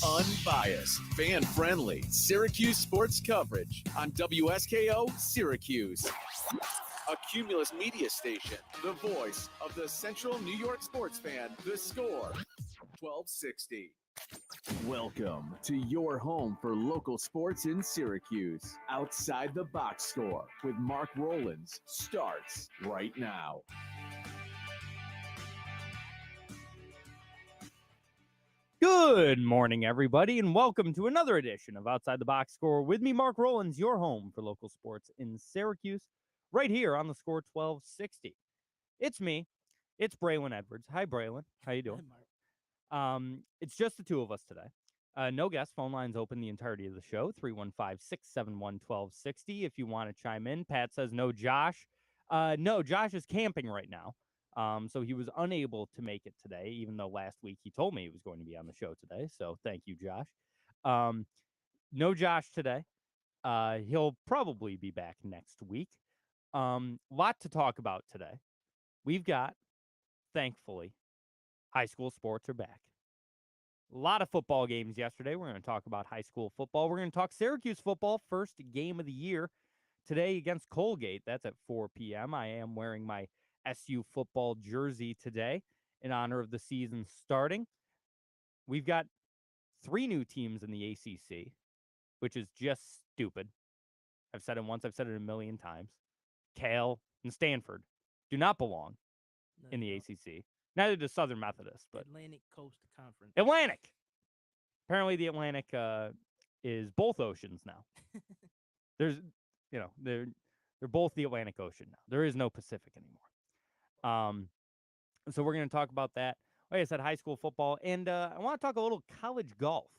Unbiased, fan-friendly Syracuse sports coverage on WSKO Syracuse. A Cumulus media station, the voice of the Central New York sports fan, The Score, 1260. Welcome to your home for local sports in Syracuse. Outside the Box Score with Mark Rowlands starts right now. Good morning, everybody, and welcome to another edition of Outside the Box Score with me, Mark Rowlands, your home for local sports in Syracuse, right here on the Score 1260. It's me. It's Braylon Edwards. Hi, Braylon. How you doing? Hi, Mark. It's just the two of us today. No guests. Phone lines open the entirety of the show, 315-671-1260 if you want to chime in. Pat says no Josh. No, Josh is camping right now. So he was unable to make it today, even though last week he told me he was going to be on the show today. So thank you, Josh. No Josh today. He'll probably be back next week. Lot to talk about today. We've got, thankfully, high school sports are back. A lot of football games yesterday. We're going to talk about high school football. We're going to talk Syracuse football, first game of the year today against Colgate. That's at 4 p.m. I am wearing my SU football jersey today in honor of the season starting. We've got 3 new teams in the ACC, which is just stupid. I've said it once. I've said it a million times. Cal and Stanford do not belong in the ACC. Neither does Southern Methodist, but Atlantic Coast Conference. Atlantic. Apparently, the Atlantic is both oceans now. They're both the Atlantic Ocean now. There is no Pacific anymore. So we're going to talk about that. Like I said, high school football, and I want to talk a little college golf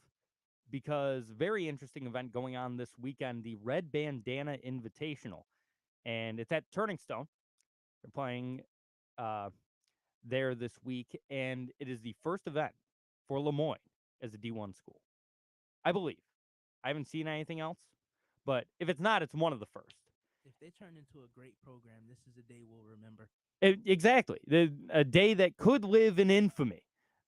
because very interesting event going on this weekend, the Red Bandana Invitational, and it's at Turning Stone. They're playing there this week, and it is the first event for LeMoyne as a D1 school, I believe. I haven't seen anything else, but if it's not, it's one of the first. If they turn into a great program, this is a day we'll remember. Exactly. A day that could live in infamy.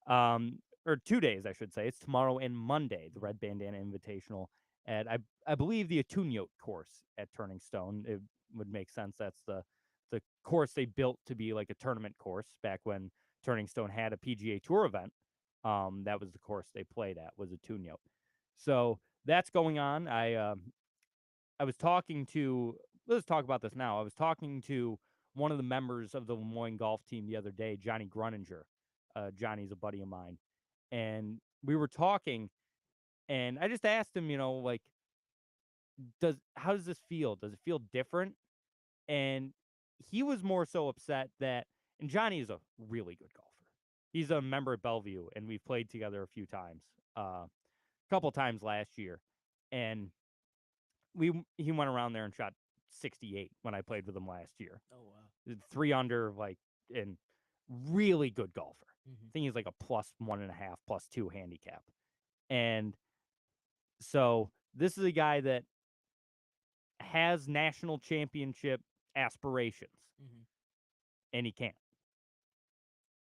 Or 2 days, I should say. It's tomorrow and Monday, the Red Bandana Invitational at, I believe, the Atunyot course at Turning Stone. It would make sense. That's the course they built to be like a tournament course back when Turning Stone had a PGA Tour event. That was the course they played at, was Atunyot. So that's going on. I was talking to, let's talk about this now. I was talking to one of the members of the LeMoyne golf team the other day, Johnny Gruninger. Johnny's a buddy of mine. And we were talking, and I just asked him, how does this feel? Does it feel different? And he was more so upset that, and Johnny is a really good golfer. He's a member at Bellevue, and we've played together a few times, a couple times last year. And he went around there and shot 68 when I played with him last year. Oh, wow. 3 under, and really good golfer. Mm-hmm. I think he's like a +1.5, +2 handicap. And so this is a guy that has national championship aspirations, and he can't.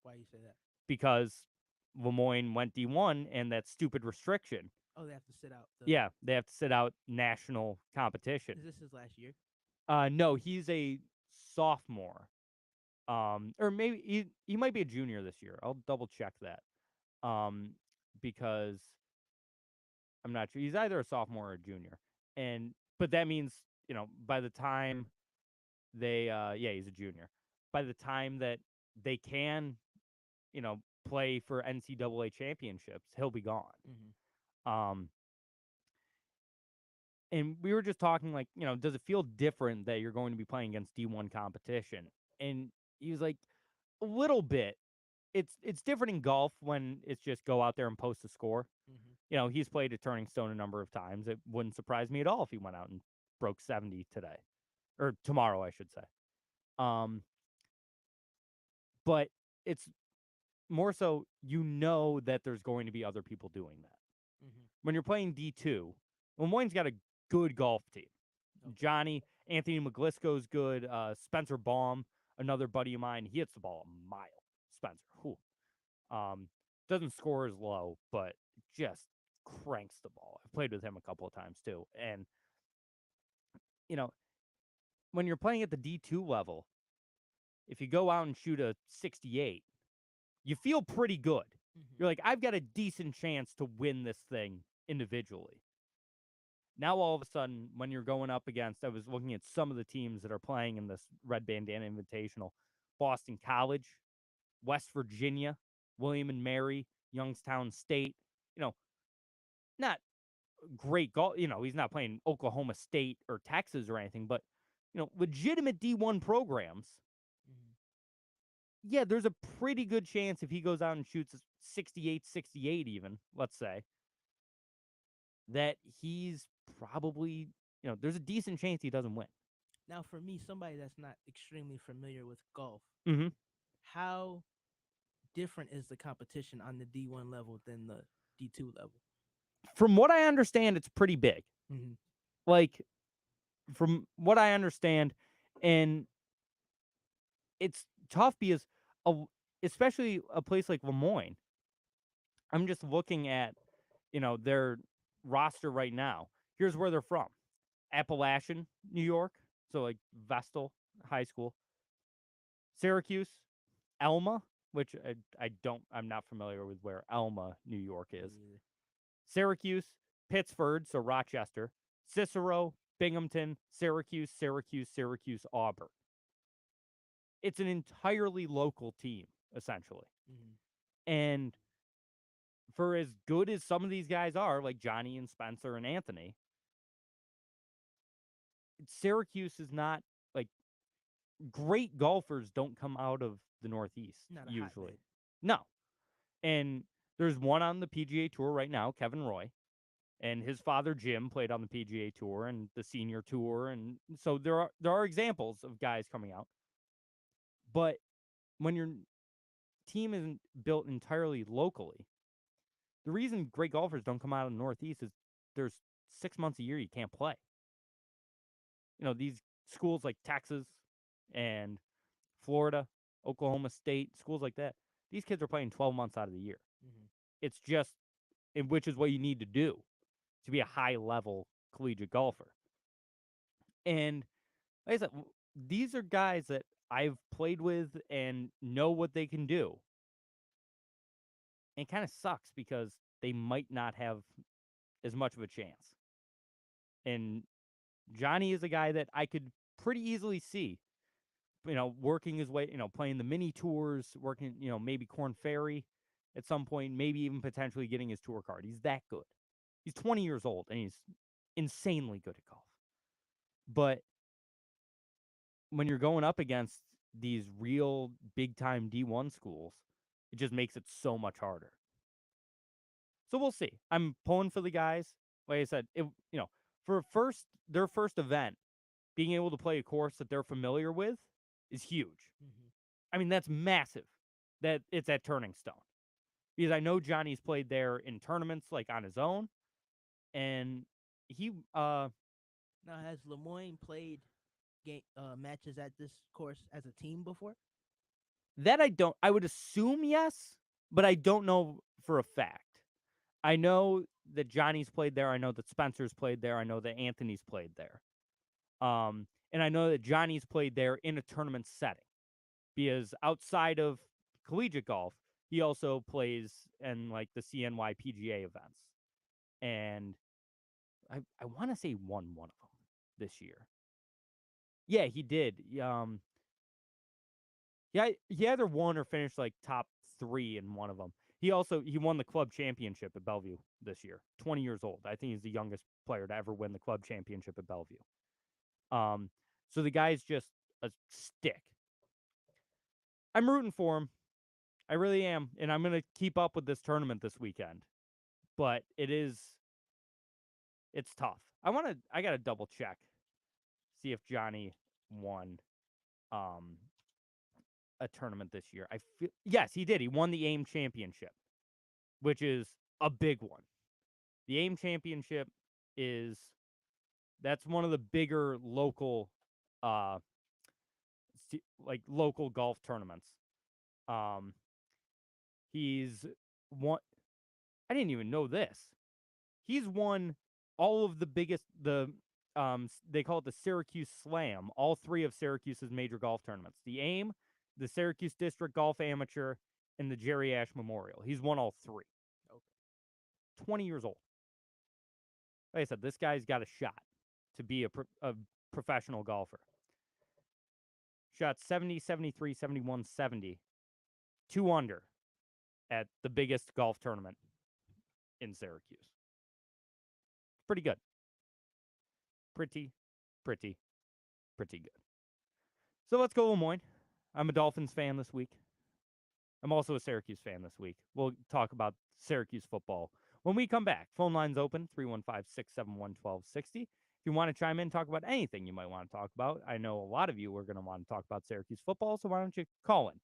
Why do you say that? Because LeMoyne went D1 and that stupid restriction. Oh, they have to sit out. Yeah, they have to sit out national competition. Is this his last year? No, he's a sophomore. Or maybe he might be a junior this year. I'll double check that. Because I'm not sure. He's either a sophomore or a junior. But that means, by the time they he's a junior. By the time that they can, play for NCAA championships, he'll be gone. Mm-hmm. And we were just talking, does it feel different that you're going to be playing against D1 competition? And he was like, a little bit. It's different in golf when it's just go out there and post a score. Mm-hmm. He's played at Turning Stone a number of times. It wouldn't surprise me at all if he went out and broke 70 today. Or tomorrow, I should say. But it's more so that there's going to be other people doing that. Mm-hmm. When you're playing D2, LeMoyne's got a good golf team. Okay. Johnny, Anthony McGlisco's good. Spencer Baum, another buddy of mine, he hits the ball a mile. Spencer, whew. Doesn't score as low, but just cranks the ball. I've played with him a couple of times too. And, when you're playing at the D2 level, if you go out and shoot a 68, you feel pretty good. Mm-hmm. You're like, I've got a decent chance to win this thing individually. Now, all of a sudden, when you're going up against, I was looking at some of the teams that are playing in this Red Bandana Invitational: Boston College, West Virginia, William and Mary, Youngstown State. Not great golf. He's not playing Oklahoma State or Texas or anything, but, legitimate D1 programs. Mm-hmm. Yeah, there's a pretty good chance if he goes out and shoots 68 even, let's say, that he's probably, there's a decent chance he doesn't win. Now, for me, somebody that's not extremely familiar with golf, Mm-hmm. how different is the competition on the D1 level than the D2 level? From what I understand, it's pretty big. Mm-hmm. Like, from what I understand, and it's tough because, especially a place like LeMoyne, I'm just looking at, their roster right now. Here's where they're from: Appalachian, New York, so like Vestal High School, Syracuse, Elma, which I'm not familiar with where Elma, New York is. Syracuse, Pittsford, so Rochester, Cicero, Binghamton, Syracuse, Auburn. It's an entirely local team, essentially. Mm-hmm. And for as good as some of these guys are, like Johnny and Spencer and Anthony, Syracuse is not, like, great golfers don't come out of the Northeast Not a usually. hotbed. No. And there's one on the PGA Tour right now, Kevin Roy. And his father, Jim, played on the PGA Tour and the Senior Tour. And so there are examples of guys coming out. But when your team isn't built entirely locally, the reason great golfers don't come out of the Northeast is there's 6 months a year you can't play. These schools like Texas and Florida, Oklahoma State, schools like that, these kids are playing 12 months out of the year. Mm-hmm. It's just, which is what you need to do to be a high-level collegiate golfer. And like I said, these are guys that I've played with and know what they can do. And it kind of sucks because they might not have as much of a chance. And Johnny is a guy that I could pretty easily see, working his way, playing the mini tours, working, maybe Korn Ferry at some point, maybe even potentially getting his tour card. He's that good. He's 20 years old, and he's insanely good at golf. But when you're going up against these real big-time D1 schools, it just makes it so much harder. So we'll see. I'm pulling for the guys. Like I said, for their first event, being able to play a course that they're familiar with is huge. Mm-hmm. I mean, that's massive that it's at Turning Stone. Because I know Johnny's played there in tournaments, like on his own. And he, Now, has LeMoyne played matches at this course as a team before? that I would assume yes, but I don't know for a fact. I know that Johnny's played there. I know that Spencer's played there. I know that Anthony's played there. And I know that Johnny's played there in a tournament setting, because outside of collegiate golf, he also plays in like the CNY PGA events. And I want to say won one of them this year. Yeah, he did. Yeah, he either won or finished like top 3 in one of them. He won the club championship at Bellevue this year. 20 years old. I think he's the youngest player to ever win the club championship at Bellevue. So the guy's just a stick. I'm rooting for him. I really am, and I'm gonna keep up with this tournament this weekend. But it's tough. I gotta double check, see if Johnny won a tournament this year. Yes, he did. He won the AIM Championship, which is a big one. The AIM Championship is That's one of the bigger local, uh, local golf tournaments. Um, he's won. I didn't even know this. He's won all of the biggest, they call it the Syracuse Slam, all three of Syracuse's major golf tournaments: the AIM, the Syracuse District Golf Amateur, and the Jerry Ash Memorial. He's won all three. Okay. 20 years old. Like I said, this guy's got a shot to be a professional golfer. Shot 70, 73, 71, 70. 2 under at the biggest golf tournament in Syracuse. Pretty good. Pretty good. So let's go, LeMoyne. I'm a Dolphins fan this week. I'm also a Syracuse fan this week. We'll talk about Syracuse football when we come back. Phone lines open, 315-671-1260. If you want to chime in, talk about anything you might want to talk about. I know a lot of you are going to want to talk about Syracuse football, so why don't you call in?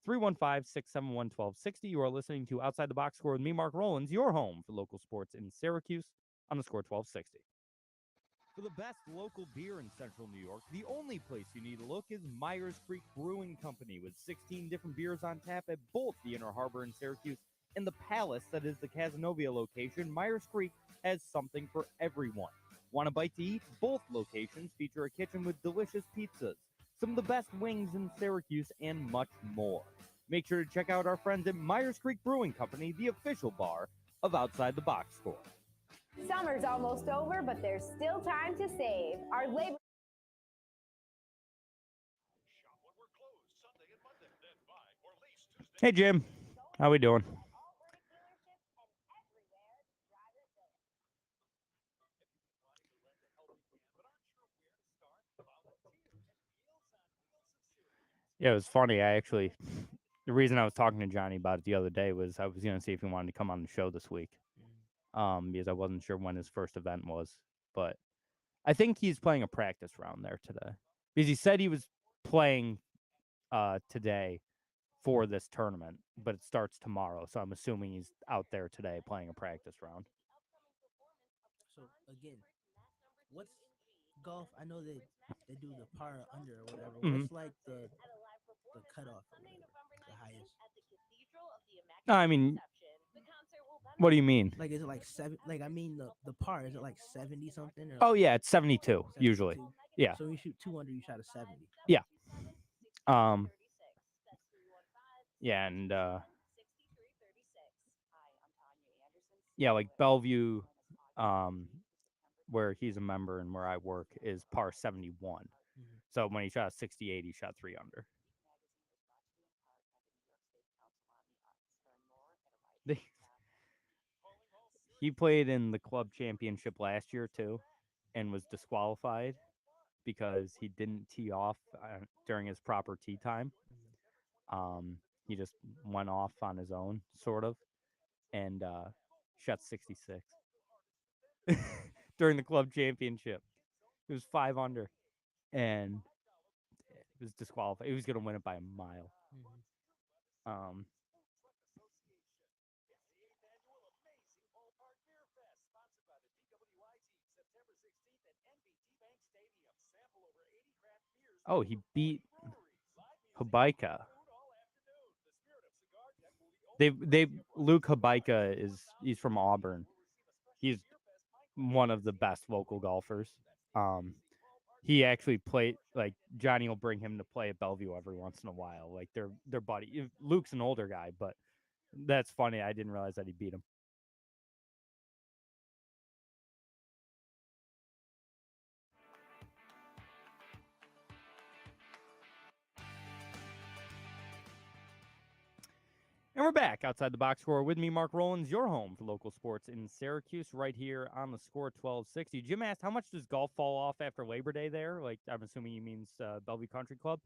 315-671-1260. You are listening to Outside the Box Score with me, Mark Rowlands, your home for local sports in Syracuse on the Score 1260. For the best local beer in central New York, the only place you need to look is Myers Creek Brewing Company, with 16 different beers on tap at both the Inner Harbor in Syracuse and the Palace that is the Cazenovia location. Myers Creek has something for everyone. Want a bite to eat? Both locations feature a kitchen with delicious pizzas, some of the best wings in Syracuse, and much more. Make sure to check out our friends at Myers Creek Brewing Company, the official bar of Outside the Box Score. Summer's almost over, but there's still time to save. Our labor. Hey, Jim. How we doing? Yeah, it was funny. The reason I was talking to Johnny about it the other day was I was going to see if he wanted to come on the show this week, because I wasn't sure when his first event was. But I think he's playing a practice round there today, because he said he was playing today for this tournament, but it starts tomorrow. So I'm assuming he's out there today playing a practice round. So again, what's golf? I know they do the par under or whatever. What's like the cutoff or whatever, the highest? No, I mean, what do you mean? Like, is it like 7? Like, I mean, the par, is it like 70 something? Or Oh yeah, it's 72 usually. 72? Yeah. So when you shoot 200, you shot a 70. Yeah. Yeah, and yeah, like Bellevue, where he's a member and where I work, is par 71. So when he shot 68, he shot 3 under. He played in the club championship last year too, and was disqualified because he didn't tee off during his proper tee time. He just went off on his own, sort of, and shot 66 during the club championship. It was 5 under, and it was disqualified. He was going to win it by a mile. Oh, he beat Habaika. Luke Habaika he's from Auburn. He's one of the best local golfers. He actually played, like, Johnny will bring him to play at Bellevue every once in a while. Like, they're buddy. Luke's an older guy, but that's funny. I didn't realize that he beat him. And we're back outside the box score with me, Mark Rowlands, your home for local sports in Syracuse, right here on the Score 1260. Jim asked, how much does golf fall off after Labor Day there? Like, I'm assuming he means Bellevue Country Club.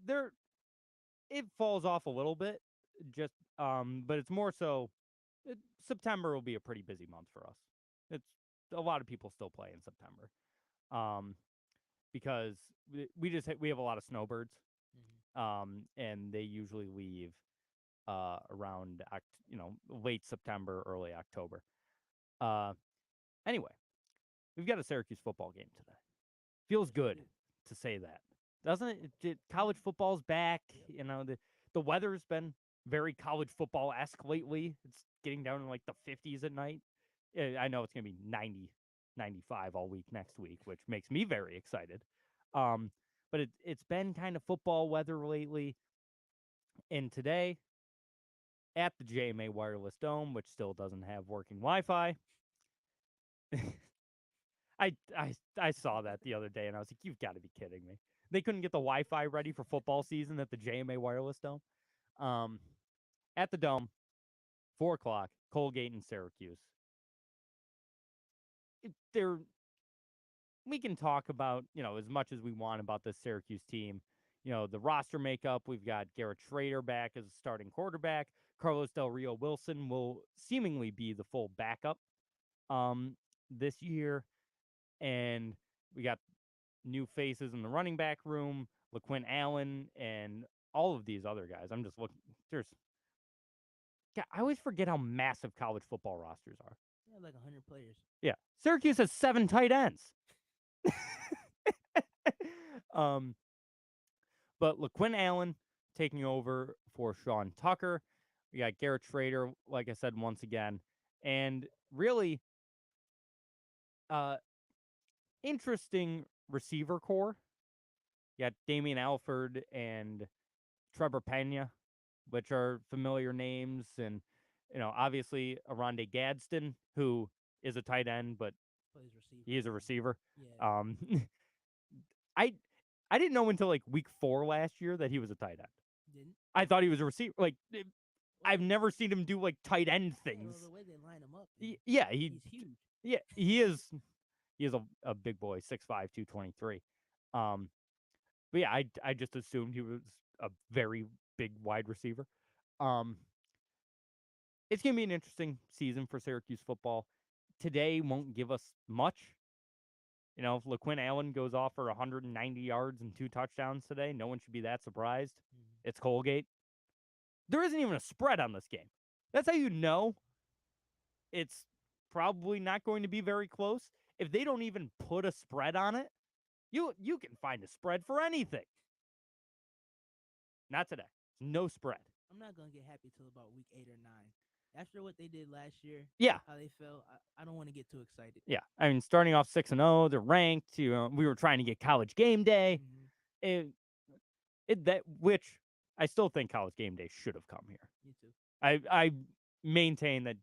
It falls off a little bit, just but it's more so. September will be a pretty busy month for us. It's a lot of people still play in September, because we have a lot of snowbirds, and they usually leave around late September, early October. Anyway, we've got a Syracuse football game today. Feels good to say that, doesn't it? College football's back. You know, the weather's been very college football-esque lately. It's getting down in like the 50s at night. I know it's going to be 90, 95 all week next week, which makes me very excited. But it's been kind of football weather lately. And today, at the JMA Wireless Dome, which still doesn't have working Wi-Fi, I saw that the other day, and I was like, you've got to be kidding me. They couldn't get the Wi-Fi ready for football season at the JMA Wireless Dome. At the Dome, 4 o'clock, Colgate and Syracuse. We can talk about, as much as we want about this Syracuse team. The roster makeup, we've got Garrett Schrader back as a starting quarterback. Carlos Del Rio Wilson will seemingly be the full backup this year. And we got new faces in the running back room, LeQuint Allen, and all of these other guys. I'm just looking. I always forget how massive college football rosters are. Yeah, like 100 players. Yeah. Syracuse has 7 tight ends. But LeQuint Allen taking over for Sean Tucker. We got Garrett Schrader, like I said, once again. And really interesting receiver core. You got Damian Alford and Trevor Pena, which are familiar names. And, obviously Aronde Gadsden, who is a tight end, but he is a receiver. Yeah. I didn't know until like week 4 last year that he was a tight end. Didn't? I thought he was a receiver. Like, I've never seen him do like tight end things. Well, the way they line him up, he's huge. Yeah, he is. He is a big boy, 6'5", 223. But yeah, I just assumed he was a very big wide receiver. It's gonna be an interesting season for Syracuse football. Today won't give us much. If LeQuint Allen goes off for 190 yards and 2 touchdowns today, no one should be that surprised. Mm-hmm. It's Colgate. There isn't even a spread on this game. That's how you know it's probably not going to be very close. If they don't even put a spread on it, you can find a spread for anything. Not today. No spread. I'm not going to get happy till about week 8 or 9. After what they did last year, yeah, how they felt, I don't want to get too excited. Yeah, I mean, starting off 6-0, they're ranked. We were trying to get College Game Day, which I still think College Game Day should have come here. Me too. I maintain that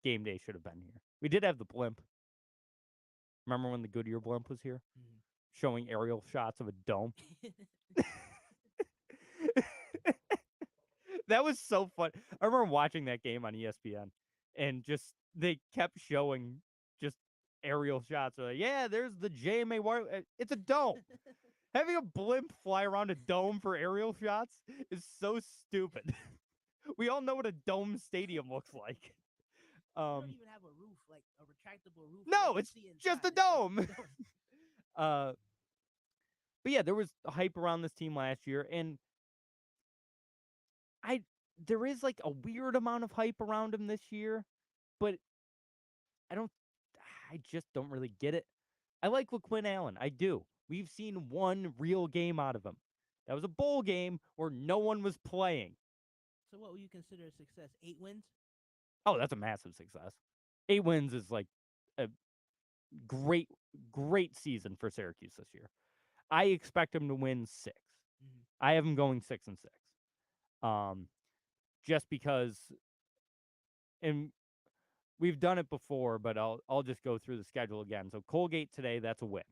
Game Day should have been here. We did have the blimp. Remember when the Goodyear blimp was here, showing aerial shots of a dome? That was so fun. I remember watching that game on ESPN, and just they kept showing just aerial shots. They're like, yeah, there's the JMA wire. It's a dome. Having a blimp fly around a dome for aerial shots is so stupid. We all know what a dome stadium looks like. They don't even have a roof, like a retractable roof. No, it's just a dome. But yeah, there was hype around this team last year, and there is like a weird amount of hype around him this year, but I just don't really get it. I like LeQuint Allen. I do. We've seen one real game out of him. That was a bowl game where no one was playing. So what would you consider a success? 8 wins? Oh, that's a massive success. 8 wins is like a great season for Syracuse this year. I expect him to win 6. Mm-hmm. I have him going 6-6. Just because, and we've done it before, but I'll just go through the schedule again. So Colgate today, that's a win.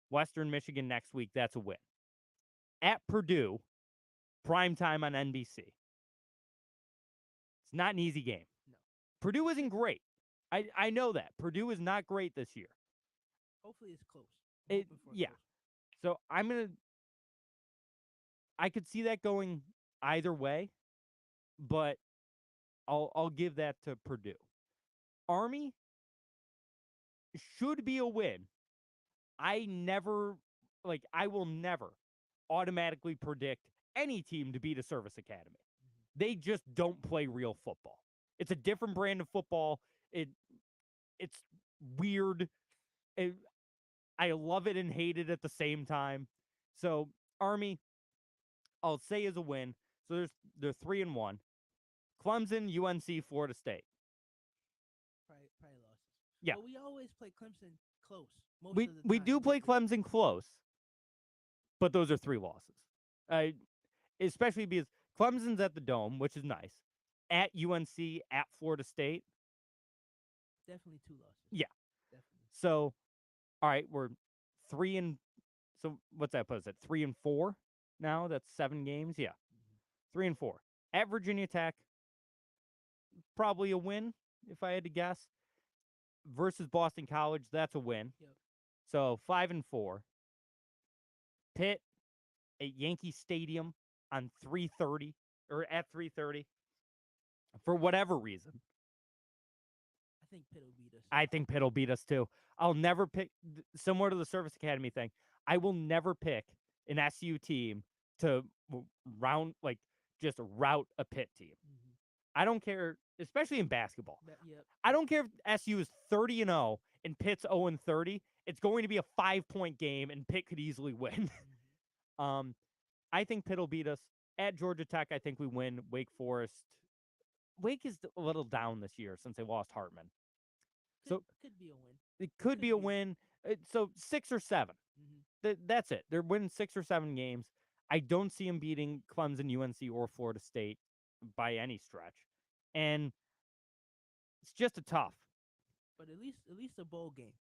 Western Michigan next week, that's a win. At Purdue, primetime on NBC. It's not an easy game. No. Purdue isn't great. I know that. Purdue is not great this year. Hopefully it's close. Yeah. So I could see that going either way, but I'll give that to Purdue. Army should be a win. I will never automatically predict any team to beat a service academy. Mm-hmm. They just don't play real football. It's a different brand of football. It's weird. I love it and hate it at the same time. So Army, I'll say is a win. So they're 3-1. Clemson, UNC, Florida State. Probably losses. Yeah. But we always play Clemson close. Most We of the we time, do play lately. Clemson close, but those are 3 losses. Especially because Clemson's at the Dome, which is nice. At UNC, at Florida State. Definitely 2 losses. Yeah. Definitely. So, all right, we're 3 and so what's that put us at 3-4 now? That's 7 games. Yeah, 3-4. At Virginia Tech, probably a win if I had to guess. Versus Boston College, that's a win. Yep. So 5-4. Pitt at Yankee Stadium on 3:30 or at 3:30 for whatever reason. I think Pitt will beat us. I think Pitt will beat us too. I'll never pick, similar to the Service Academy thing, I will never pick an SU team to just route a Pitt team. Mhm. I don't care, especially in basketball. Yep. I don't care if SU is 30-0 and Pitt's 0-30. It's going to be a 5-point game, and Pitt could easily win. I think Pitt will beat us. At Georgia Tech, I think we win. Wake Forest. Wake is a little down this year since they lost Hartman. Could be a win. It could be a win. So 6 or 7. Mhm. That's it. They're winning 6 or 7 games. I don't see them beating Clemson, UNC, or Florida State by any stretch. And it's just a tough. But at least a bowl game.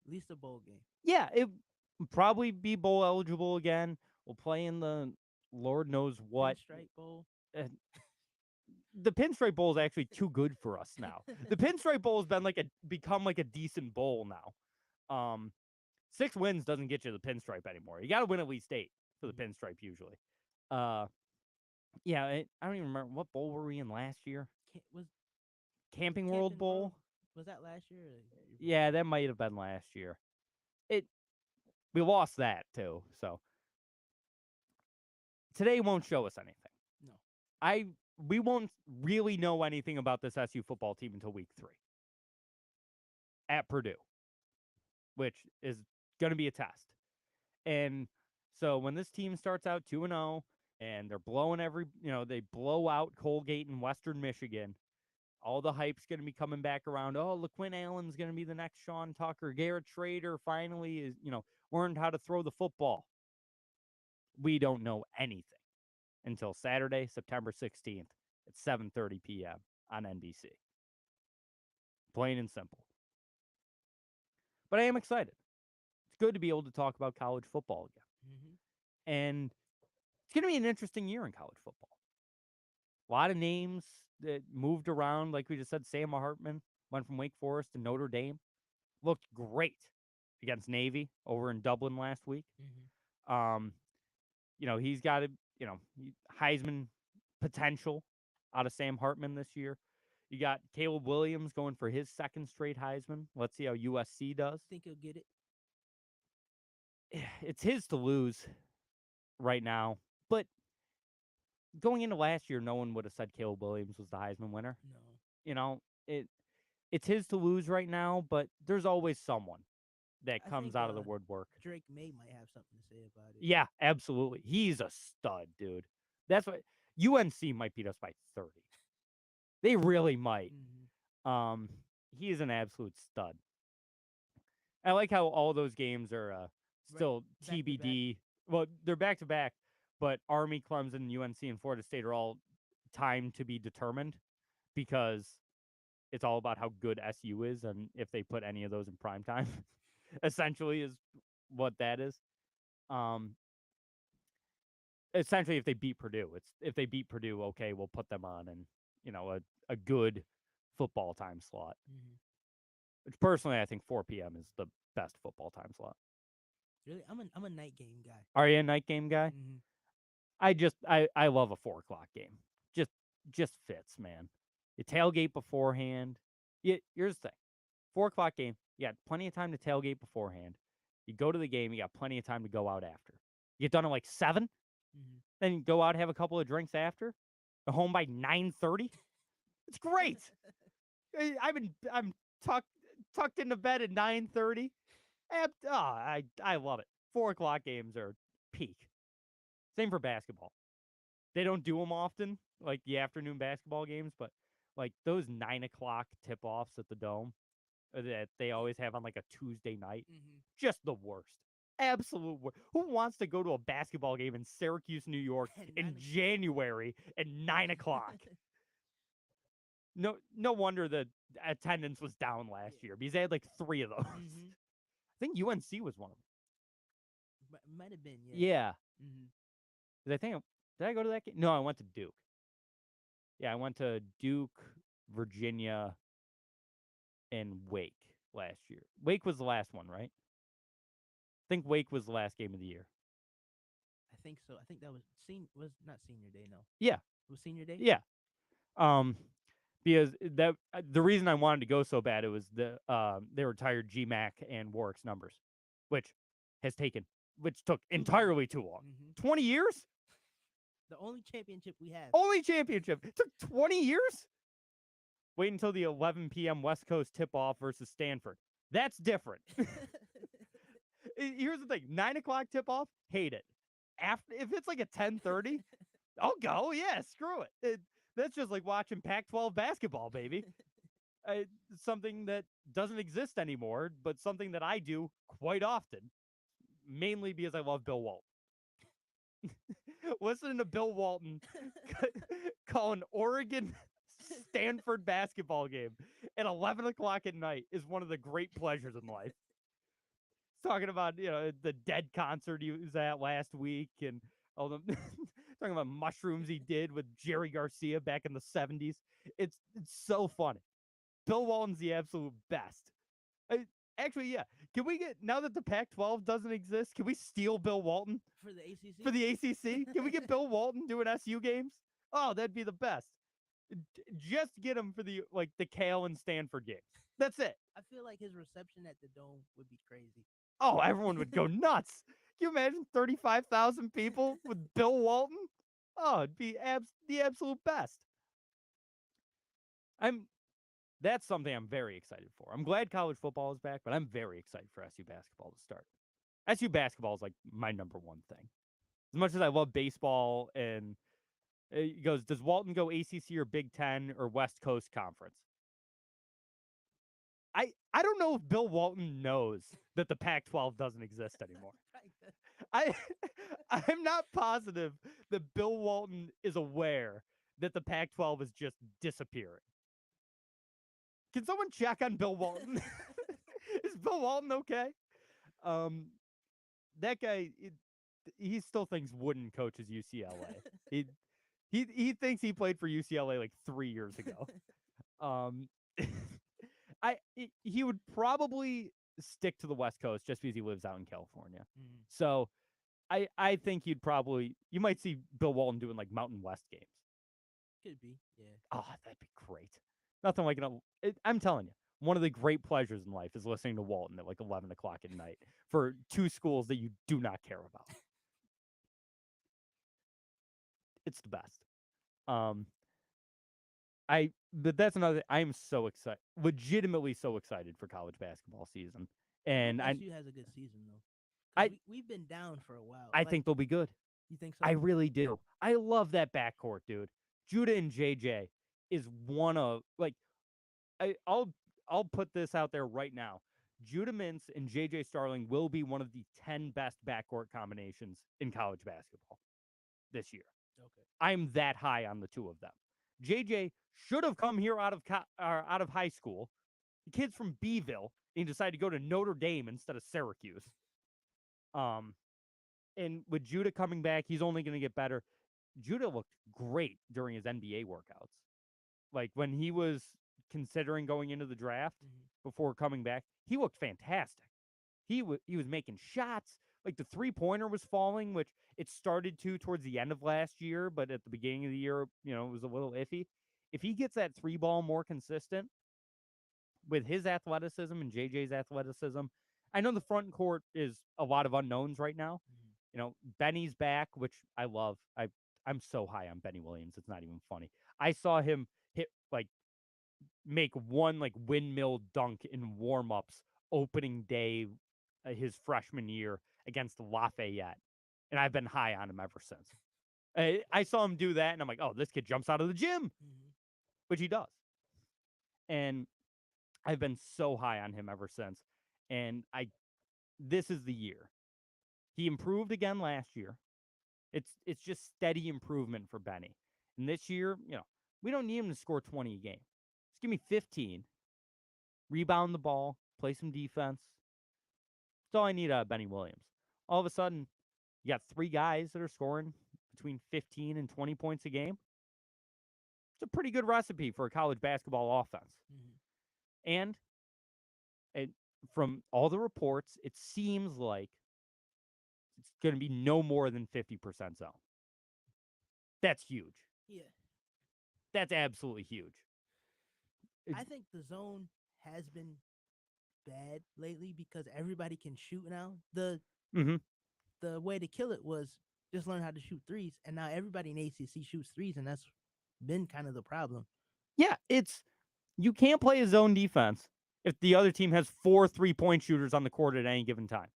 At least a bowl game. Yeah, it will probably be bowl eligible again. We'll play in the Lord knows what. Pinstripe Bowl. The Pinstripe Bowl is actually too good for us now. The Pinstripe Bowl has been become like a decent bowl now. 6 wins doesn't get you the Pinstripe anymore. You got to win at least 8 for the Pinstripe usually. Yeah, I don't even remember what bowl were we in last year. Was Camping World Bowl. Was that last year? Yeah, that might have been last year. We lost that too. So today won't show us anything. No. We won't really know anything about this SU football team until week 3 at Purdue, which is going to be a test. And so when this team starts out 2-0 and they're blowing they blow out Colgate and Western Michigan, all the hype's going to be coming back around. Oh, LaQuinn Allen's going to be the next Sean Tucker. Garrett Schrader finally is, learned how to throw the football. We don't know anything until Saturday, September 16th at 7:30 p.m. on NBC. Plain and simple. But I am excited. It's good to be able to talk about college football again. Mm-hmm. And it's going to be an interesting year in college football. A lot of names that moved around. Like we just said, Sam Hartman went from Wake Forest to Notre Dame. Looked great against Navy over in Dublin last week. Mm-hmm. He's got Heisman potential out of Sam Hartman this year. You got Caleb Williams going for his 2nd straight Heisman. Let's see how USC does. Think he'll get it? It's his to lose right now. But going into last year, no one would have said Caleb Williams was the Heisman winner. No. It's his to lose right now, but there's always someone that comes think, out of the woodwork. Drake May might have something to say about it. Yeah, absolutely. He's a stud, dude. That's what UNC might beat us by 30. They really might. Mm-hmm. He's an absolute stud. I like how all those games are still Back to TBD. Well, they're back to back, but Army, Clemson, UNC, and Florida State are all time to be determined because it's all about how good SU is and if they put any of those in prime time. Essentially, is what that is. Essentially, if they beat Purdue, if they beat Purdue, okay, we'll put them on and a good football time slot. Mm-hmm. Which personally, I think 4 p.m. is the best football time slot. Really, I'm a night game guy. Are you a night game guy? Mm-hmm. I love a 4 o'clock game. Just fits, man. You tailgate beforehand. Here's the thing: 4 o'clock game. You got plenty of time to tailgate beforehand. You go to the game. You got plenty of time to go out after. You get done at 7. Mm-hmm. Then you go out, have a couple of drinks after. You're home by 9:30. It's great. I'm tucked into bed at 9:30. I love it. 4:00 games are peak. Same for basketball. They don't do them often, like the afternoon basketball games, but like those 9:00 tip-offs at the Dome that they always have on like a Tuesday night, just the worst. Absolute worst. Who wants to go to a basketball game in Syracuse, New York in January at 9:00? No wonder the attendance was down last year because they had like 3 of those. I think UNC was one of them. Might have been, yeah. Yeah. Did I go to that game? No, I went to Duke. Yeah, I went to Duke, Virginia, and Wake last year. Wake was the last one, right? I think Wake was the last game of the year. I think so. I think that was not senior day, no. Yeah. It was senior day? Yeah. Because the reason I wanted to go so bad, it was they retired GMAC and Warwick's numbers, which took entirely too long. 20 years? The only championship we have. Only championship. It took 20 years? Wait until the 11 p.m. West Coast tip-off versus Stanford. That's different. Here's the thing. 9:00 tip-off, hate it. If it's like a 10:30, I'll go. Yeah, screw it. That's just like watching Pac-12 basketball, baby. Something that doesn't exist anymore, but something that I do quite often, mainly because I love Bill Walton. Listening to Bill Walton call an Oregon Stanford basketball game at 11:00 at night is one of the great pleasures in life. Talking about the Dead concert he was at last week and all the talking about mushrooms he did with Jerry Garcia back in the 70s. It's so funny. Bill Walton's the absolute best. Actually, yeah. Can we get, now that the Pac-12 doesn't exist, can we steal Bill Walton? For the ACC? For the ACC? Can we get Bill Walton doing SU games? Oh, that'd be the best. Just get him for the Cal and Stanford games. That's it. I feel like his reception at the Dome would be crazy. Oh, everyone would go nuts. Can you imagine 35,000 people with Bill Walton? Oh, it'd be the absolute best. That's something I'm very excited for. I'm glad college football is back, but I'm very excited for SU basketball to start. SU basketball is like my number one thing. As much as I love baseball, and he goes, does Walton go ACC or Big Ten or West Coast Conference? I don't know if Bill Walton knows that the Pac-12 doesn't exist anymore. I'm not positive that Bill Walton is aware that the Pac-12 is just disappearing. Can someone check on Bill Walton? Is Bill Walton okay? That guy, he still thinks Wooden coaches UCLA. He thinks he played for UCLA like 3 years ago. He would probably stick to the West Coast just because he lives out in California. So I think you might see Bill Walton doing like Mountain West games. Could be, yeah. Oh, that'd be great. Nothing like I'm telling you, one of the great pleasures in life is listening to Walton at like 11:00 at night for 2 schools that you do not care about. It's the best. But that's another. I am so excited, legitimately so excited for college basketball season. And SU has a good season though. We've been down for a while. I think they'll be good. You think so? I really do. I love that backcourt, dude. Judah and JJ is one of I'll put this out there right now. Judah Mintz and JJ Starling will be one of the 10 best backcourt combinations in college basketball this year. Okay. I'm that high on the two of them. JJ should have come here out of high school. The kid's from Beeville, and he decided to go to Notre Dame instead of Syracuse. And with Judah coming back, he's only going to get better. Judah looked great during his NBA workouts. Like when he was considering going into the draft before coming back, he looked fantastic. He was making shots. Like the 3-pointer was falling, which it started to towards the end of last year, but at the beginning of the year, it was a little iffy. If he gets that 3-ball more consistent with his athleticism and JJ's athleticism, I know the front court is a lot of unknowns right now. Benny's back, which I love. I'm so high on Benny Williams. It's not even funny. I saw him make one windmill dunk in warm-ups opening day his freshman year against Lafayette, and I've been high on him ever since. I saw him do that, and I'm like, oh, this kid jumps out of the gym, which he does. And I've been so high on him ever since. And this is the year. He improved again last year. It's just steady improvement for Benny. And this year, we don't need him to score 20 a game. Just give me 15. Rebound the ball, play some defense. That's all I need out of Benny Williams. All of a sudden, you got 3 guys that are scoring between 15 and 20 points a game. It's a pretty good recipe for a college basketball offense. And from all the reports, it seems like it's going to be no more than 50% zone. That's huge. Yeah. That's absolutely huge. I think the zone has been bad lately because everybody can shoot now. The way to kill it was just learn how to shoot threes, and now everybody in ACC shoots threes, and that's been kind of the problem. Yeah, you can't play a zone defense if the other team has 4 3-point shooters on the court at any given time.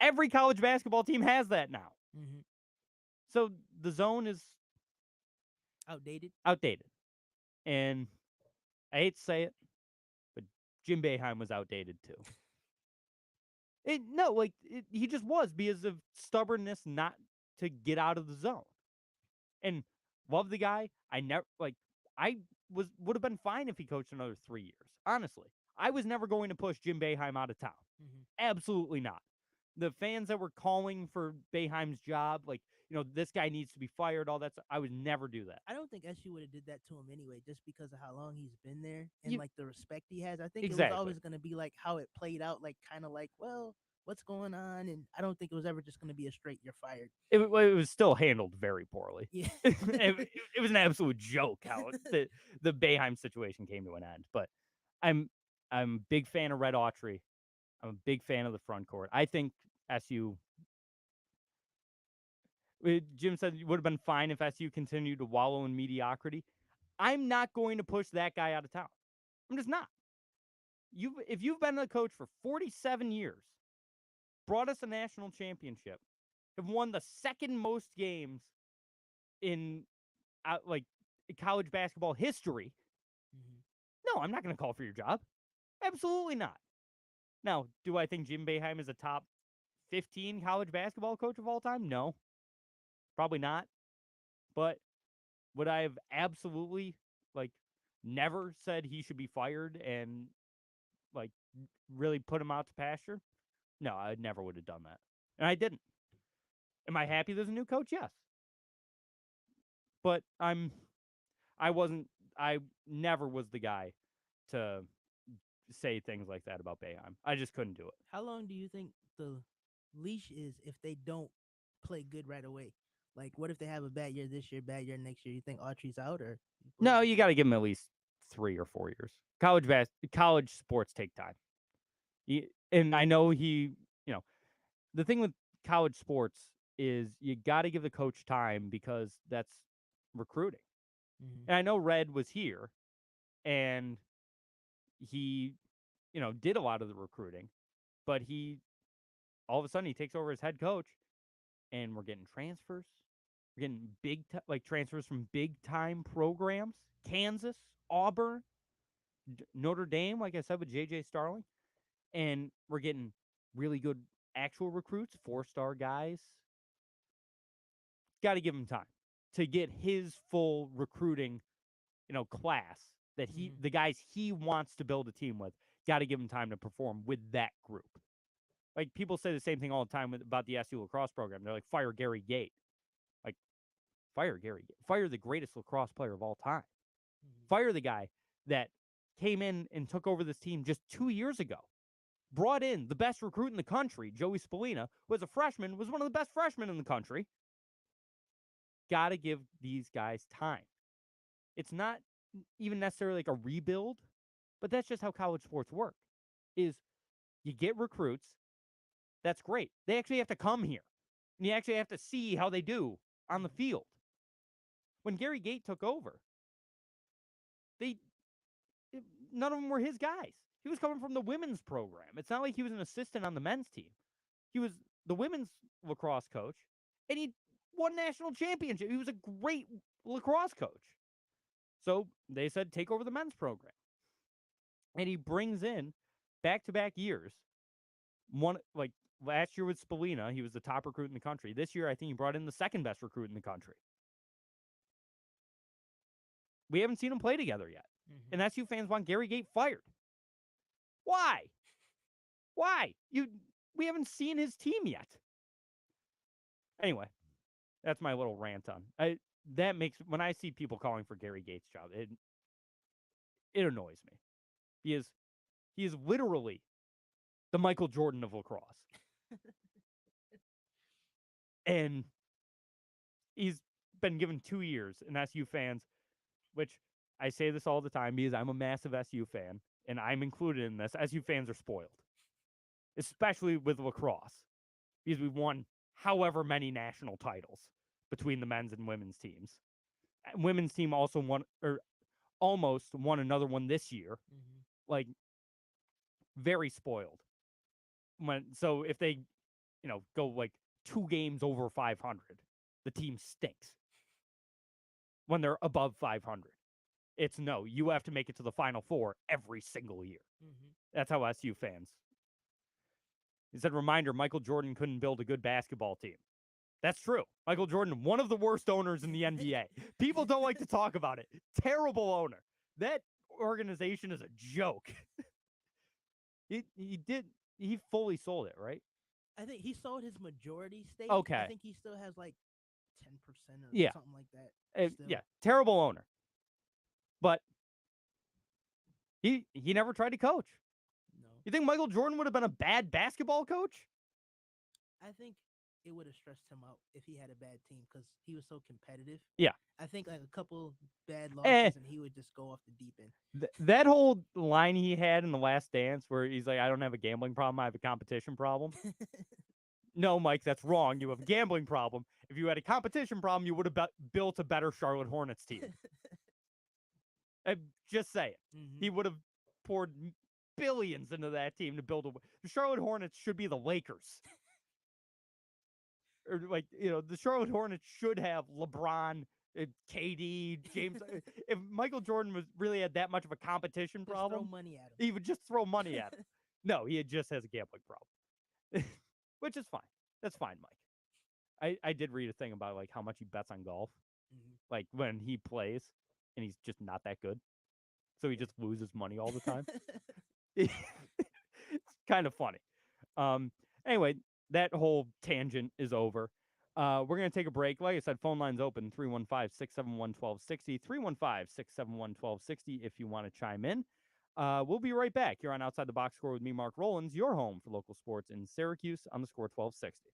Every college basketball team has that now. So the zone is outdated. And I hate to say it, but Jim Boeheim was outdated too. He just was because of stubbornness not to get out of the zone. And love the guy. I would have been fine if he coached another 3 years. Honestly, I was never going to push Jim Boeheim out of town. Absolutely not. The fans that were calling for Boeheim's job, this guy needs to be fired, all that stuff, I would never do that. I don't think SU would have did that to him anyway, just because of how long he's been there and the respect he has. I think it was always going to be like how it played out, kind of like, well, what's going on? And I don't think it was ever just going to be a straight "you're fired." It was still handled very poorly. Yeah, it was an absolute joke how the Boeheim situation came to an end. But I'm a big fan of Red Autry. I'm a big fan of the front court. I think SU. Jim said it would have been fine if SU continued to wallow in mediocrity. I'm not going to push that guy out of town. I'm just not. If you've been a coach for 47 years, brought us a national championship, have won the second most games in college basketball history, no, I'm not going to call for your job. Absolutely not. Now, do I think Jim Boeheim is a top 15 college basketball coach of all time? No. Probably not. But would I have absolutely, never said he should be fired and, really put him out to pasture? No, I never would have done that. And I didn't. Am I happy there's a new coach? Yes. But I never was the guy to say things like that about Boeheim. I just couldn't do it. How long do you think the leash is if they don't play good right away? What if they have a bad year this year, bad year next year? You think Autry's out, or? No, you got to give him at least 3 or 4 years. College sports take time. And I know the thing with college sports is you got to give the coach time because that's recruiting. And I know Red was here and he, did a lot of the recruiting, but all of a sudden he takes over as head coach and we're getting transfers. We're getting transfers from big time programs, Kansas, Auburn, Notre Dame, like I said, with J.J. Starling. And we're getting really good actual recruits, 4-star guys. Got to give him time to get his full recruiting, class that the guys he wants to build a team with. Got to give him time to perform with that group. People say the same thing all the time about the SU lacrosse program. They're like, fire Gary Gate. Fire Gary Gate. Fire the greatest lacrosse player of all time. Fire the guy that came in and took over this team just 2 years ago. Brought in the best recruit in the country, Joey Spallina, was a freshman, was one of the best freshmen in the country. Got to give these guys time. It's not even necessarily like a rebuild, but that's just how college sports work. Is you get recruits, that's great. They actually have to come here. And you actually have to see how they do on the field. When Gary Gate took over, none of them were his guys. He was coming from the women's program. It's not like he was an assistant on the men's team. He was the women's lacrosse coach, and he won national championship. He was a great lacrosse coach. So they said, take over the men's program. And he brings in back-to-back years. One, like last year with Spallina, he was the top recruit in the country. This year, I think he brought in the second best recruit in the country. We haven't seen them play together yet. And SU fans want Gary Gait fired. Why? Why? We haven't seen his team yet. Anyway, that's my little rant on. That makes, when I see people calling for Gary Gait's job, it annoys me. He is literally the Michael Jordan of lacrosse. And he's been given 2 years, and SU fans, which I say this all the time because I'm a massive SU fan, and I'm included in this. SU fans are spoiled, especially with lacrosse, because we've won however many national titles between the men's and women's teams. Women's team also won, or almost won another one this year. Like, very spoiled. So if they, go like 2 games over 500, the team stinks. When they're above 500, it's no. You have to make it to the Final Four every single year. That's how SU fans. He said, reminder, Michael Jordan couldn't build a good basketball team. That's true. Michael Jordan, one of the worst owners in the NBA. People don't like to talk about it. Terrible owner. That organization is a joke. He fully sold it, right? I think he sold his majority stake. Okay. I think he still has like 10% or something like that. Yeah, terrible owner. But he never tried to coach. No. You think Michael Jordan would have been a bad basketball coach? I think it would have stressed him out if he had a bad team because he was so competitive. Yeah. I think like a couple bad losses and he would just go off the deep end. That whole line he had in The Last Dance where he's like, I don't have a gambling problem, I have a competition problem. No, Mike, that's wrong. You have a gambling problem. If you had a competition problem, you would have built a better Charlotte Hornets team. Just say it. He would have poured billions into that team to build the Charlotte Hornets should be the Lakers. Or like, the Charlotte Hornets should have LeBron, KD, James. If Michael Jordan really had that much of a competition problem, throw money at him. he would just throw money at him. No, he just has a gambling problem, which is fine. That's fine, Mike. I did read a thing about like how much he bets on golf, like when he plays, and he's just not that good, so he just loses money all the time. It's kind of funny. Anyway, that whole tangent is over. We're going to take a break. Like I said, phone line's open, 315-671-1260, 315-671-1260 if you want to chime in. We'll be right back here on Outside the Box Score with me, Mark Rowlands, your home for local sports in Syracuse on the Score 1260.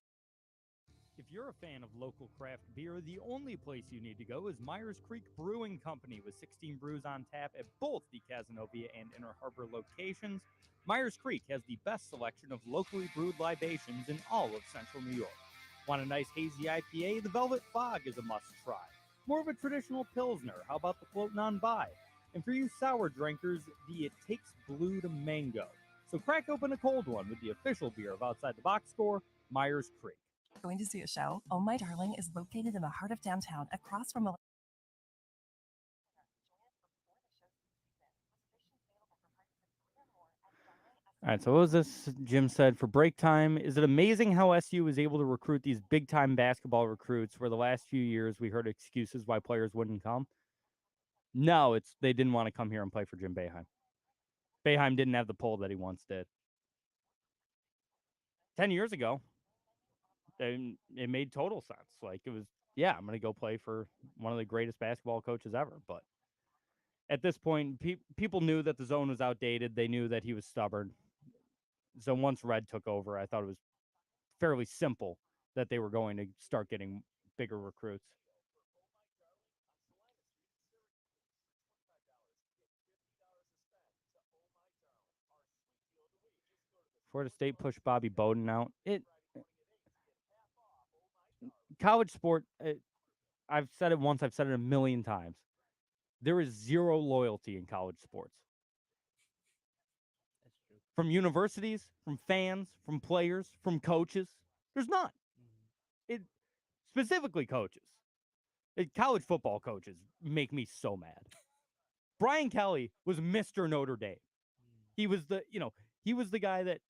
If you're a fan of local craft beer, the only place you need to go is Myers Creek Brewing Company with 16 brews on tap at both the Cazenovia and Inner Harbor locations. Myers Creek has the best selection of locally brewed libations in all of central New York. Want a nice hazy IPA? The Velvet Fog is a must-try. More of a traditional Pilsner, how about the Floatin' on By? And for you sour drinkers, the It Takes Blue to Mango. So crack open a cold one with the official beer of Outside the Box Score, Myers Creek. Going to see a show? Oh My Darling is located in the heart of downtown, across from a... All right, so what was this Jim said for break time? Is it amazing how SU was able to recruit these big-time basketball recruits where the last few years we heard excuses why players wouldn't come? No, they didn't want to come here and play for Jim Boeheim. Boeheim didn't have the pull that he once did. 10 years ago, it made total sense. Like, it was, yeah, I'm going to go play for one of the greatest basketball coaches ever. But at this point, people knew that the zone was outdated. They knew that he was stubborn. So once Red took over, I thought it was fairly simple that they were going to start getting bigger recruits. Florida State pushed Bobby Bowden out. College sport, I've said it once, I've said it a million times. There is zero loyalty in college sports. from universities, from fans, from players, from coaches. There's none. It specifically coaches. College football coaches make me so mad. Brian Kelly was Mr. Notre Dame. He was he was the guy that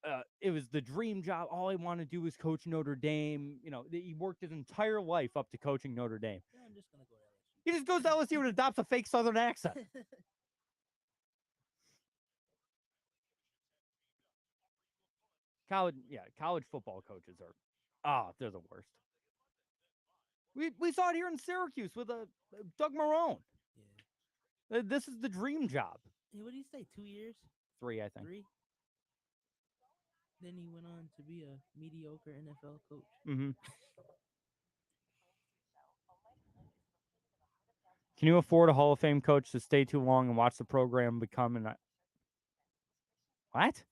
it was the dream job. All he wanted to do was coach Notre Dame. He worked his entire life up to coaching Notre Dame. Yeah, I'm just gonna go to LSU. He just goes to LSU and adopts a fake Southern accent. College football coaches are, they're the worst. We saw it here in Syracuse with Doug Marrone. Yeah. This is the dream job. Hey, what did he say? 2 years? 3, I think. 3? Then he went on to be a mediocre NFL coach. Mm-hmm. Can you afford a Hall of Fame coach to stay too long and watch the program become an... What?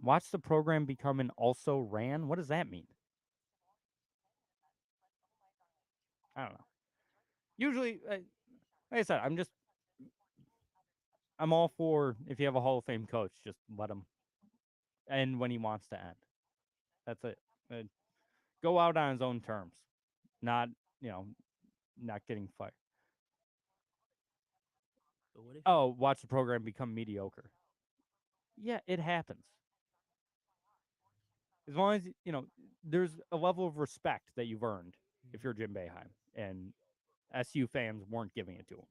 Watch the program become an also ran? What does that mean? I don't know. Usually, like I said, I'm all for, if you have a Hall of Fame coach, just let him end when he wants to end. That's it. Go out on his own terms, not getting fired. Watch the program become mediocre. Yeah, it happens. As long as, there's a level of respect that you've earned if you're Jim Boeheim, and SU fans weren't giving it to him.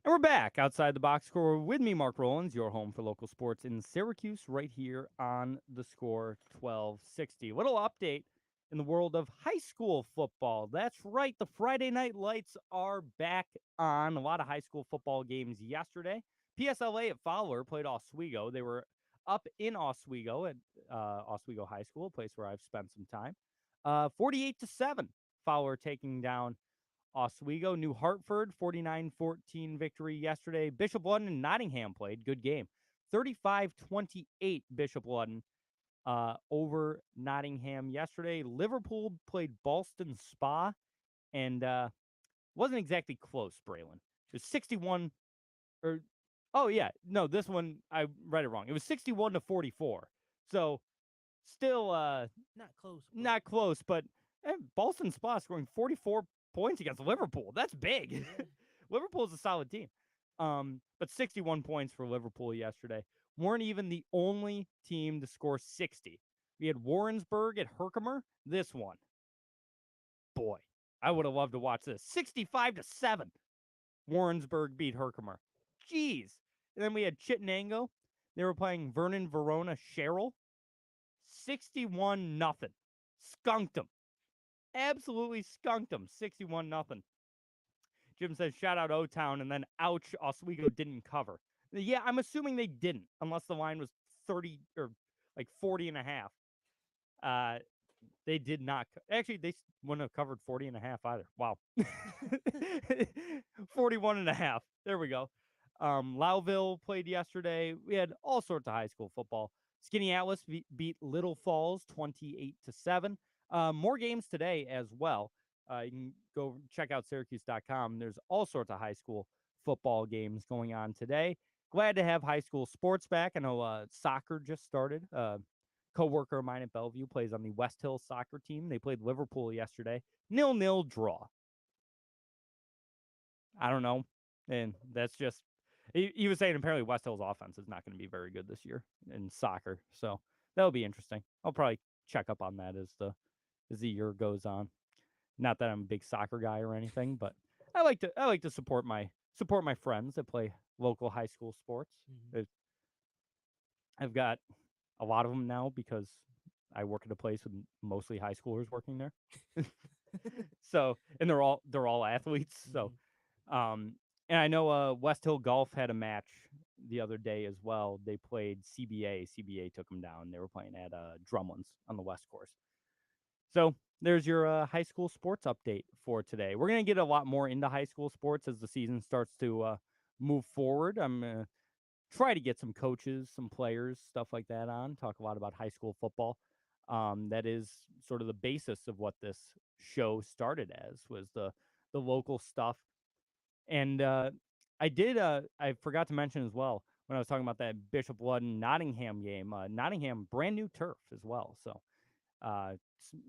And we're back outside the box score with me, Mark Rowlands, your home for local sports in Syracuse, right here on the Score 1260. Little update in the world of high school football. That's right, the Friday night lights are back on. A lot of high school football games yesterday. PSLA at Fowler played Oswego. They were up in Oswego at Oswego High School, a place where I've spent some time. 48-7, Fowler taking down Oswego. New Hartford, 49-14 victory yesterday. Bishop Ludden and Nottingham played. Good game. 35-28 Bishop Ludden over Nottingham yesterday. Liverpool played Ballston Spa, and wasn't exactly close, Braylon. It was 61, this one, I read it wrong. It was 61-44. So, still not close, but Ballston Spa scoring 44 points against Liverpool. That's big. Liverpool's a solid team. But 61 points for Liverpool yesterday. Weren't even the only team to score 60. We had Warrensburg at Herkimer. This one. Boy, I would have loved to watch this. 65-7. Warrensburg beat Herkimer. Jeez. And then we had Chittenango. They were playing Vernon Verona Sherrill. 61-0. Skunked them. Absolutely skunked them. 61-0. Jim says, shout out O-Town, and then ouch, Oswego didn't cover. Yeah, I'm assuming they didn't, unless the line was 30 or like 40.5. They did not. Actually, they wouldn't have covered 40.5 either. Wow. 41.5. There we go. Lowville played yesterday. We had all sorts of high school football. Skinny Atlas beat Little Falls 28-7. More games today as well. You can go check out Syracuse.com. There's all sorts of high school football games going on today. Glad to have high school sports back. I know soccer just started. Coworker of mine at Bellevue plays on the West Hill soccer team. They played Liverpool yesterday. 0-0 draw. I don't know. And that's just, he was saying apparently West Hill's offense is not going to be very good this year in soccer. So that'll be interesting. I'll probably check up on that as the year goes on. Not that I'm a big soccer guy or anything, but I like to support my friends that play local high school sports. Mm-hmm. I've got a lot of them now because I work at a place with mostly high schoolers working there. So, and they're all athletes. So, and I know West Hill Golf had a match the other day as well. They played CBA. CBA took them down. They were playing at Drumlin's on the West Course. So there's your high school sports update for today. We're going to get a lot more into high school sports as the season starts to move forward. I'm going to try to get some coaches, some players, stuff like that on, talk a lot about high school football. That is sort of the basis of what this show started as, was the local stuff. And I forgot to mention as well, when I was talking about that Bishop Ludden Nottingham game, Nottingham, brand new turf as well. So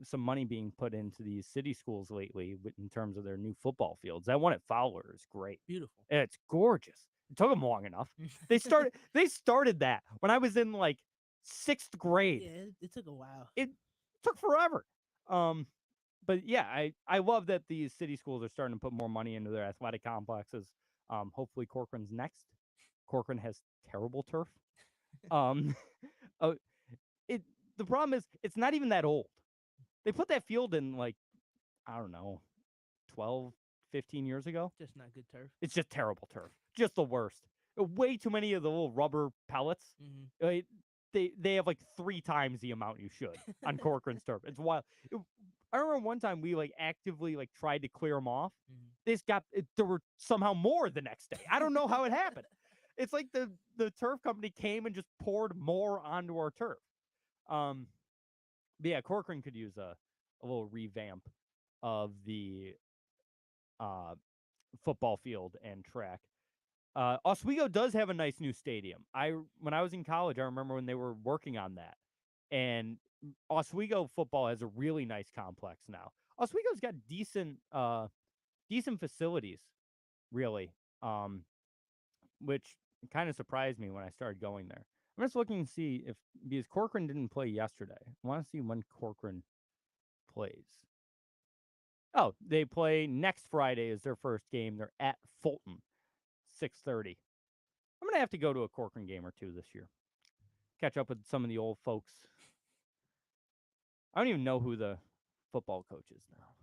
some money being put into these city schools lately in terms of their new football fields. That one at Fowler is great. Beautiful. It's gorgeous. It took them long enough. They started that when I was in like 6th grade. Yeah, it took a while. It took forever. But yeah, I love that these city schools are starting to put more money into their athletic complexes. Hopefully Corcoran's next. Corcoran has terrible turf. The problem is it's not even that old. They put that field in like, I don't know, 12, 15 years ago. Just not good turf. It's just terrible turf. Just the worst. Way too many of the little rubber pellets. Mm-hmm. They have like 3 times the amount you should on Corcoran's turf. It's wild. I remember one time we like actively like tried to clear them off. Mm-hmm. There were somehow more the next day. I don't know how it happened. It's like the turf company came and just poured more onto our turf. But yeah, Corcoran could use a little revamp of the football field and track. Oswego does have a nice new stadium. When I was in college, I remember when they were working on that. And Oswego football has a really nice complex now. Oswego's got decent facilities, really, which kind of surprised me when I started going there. I'm just looking to see because Corcoran didn't play yesterday. I want to see when Corcoran plays. Oh, they play next Friday is their first game. They're at Fulton, 6:30. I'm going to have to go to a Corcoran game or two this year. Catch up with some of the old folks. I don't even know who the football coach is now.